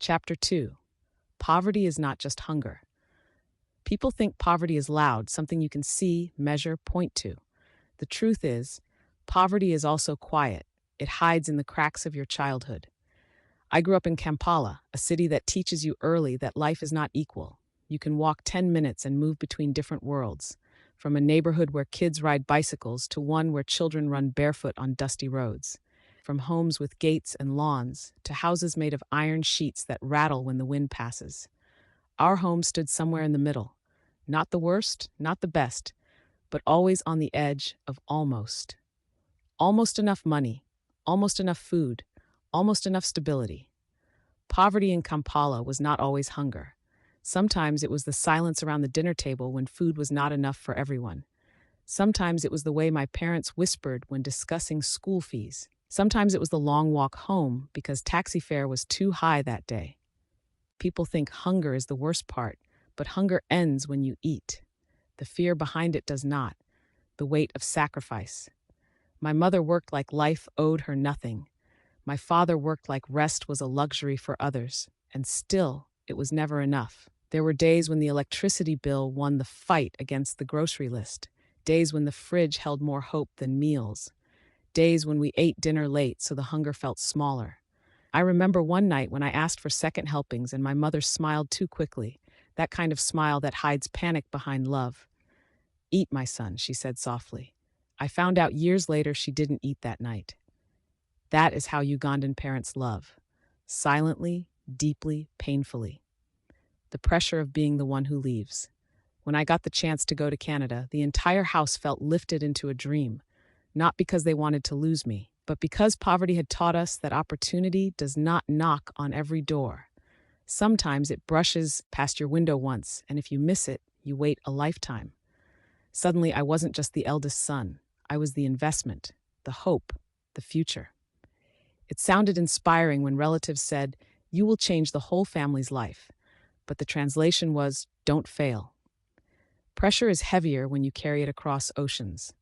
Chapter 2. Poverty is not just hunger. People think poverty is loud, something you can see, measure, point to. The truth is, poverty is also quiet. It hides in the cracks of your childhood. I grew up in Kampala, a city that teaches you early that life is not equal. You can walk 10 minutes and move between different worlds, from a neighborhood where kids ride bicycles to one where children run barefoot on dusty roads. From homes with gates and lawns to houses made of iron sheets that rattle when the wind passes. Our home stood somewhere in the middle. Not the worst, not the best, but always on the edge of almost. Almost enough money, almost enough food, almost enough stability. Poverty in Kampala was not always hunger. Sometimes it was the silence around the dinner table when food was not enough for everyone. Sometimes it was the way my parents whispered when discussing school fees. Sometimes it was the long walk home because taxi fare was too high that day. People think hunger is the worst part, but hunger ends when you eat. The fear behind it does not, the weight of sacrifice. My mother worked like life owed her nothing. My father worked like rest was a luxury for others, and still, it was never enough. There were days when the electricity bill won the fight against the grocery list, days when the fridge held more hope than meals, days when we ate dinner late so the hunger felt smaller. I remember one night when I asked for second helpings and my mother smiled too quickly, that kind of smile that hides panic behind love. "Eat, my son," she said softly. I found out years later she didn't eat that night. That is how Ugandan parents love. Silently, deeply, painfully. The pressure of being the one who leaves. When I got the chance to go to Canada, the entire house felt lifted into a dream. Not because they wanted to lose me, but because poverty had taught us that opportunity does not knock on every door. Sometimes it brushes past your window once, and if you miss it, you wait a lifetime. Suddenly, I wasn't just the eldest son. I was the investment, the hope, the future. It sounded inspiring when relatives said, "You will change the whole family's life." But the translation was, "Don't fail." Pressure is heavier when you carry it across oceans.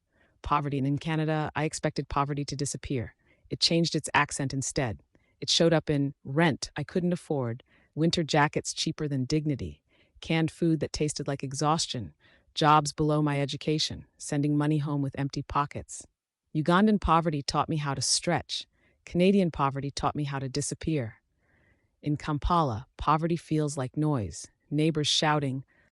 Poverty in Canada, I expected poverty to disappear. It changed its accent instead. It showed up in rent I couldn't afford, winter jackets cheaper than dignity, canned food that tasted like exhaustion, jobs below my education, sending money home with empty pockets. Ugandan poverty taught me how to stretch. Canadian poverty taught me how to disappear. In Kampala, poverty feels like noise, neighbors shouting,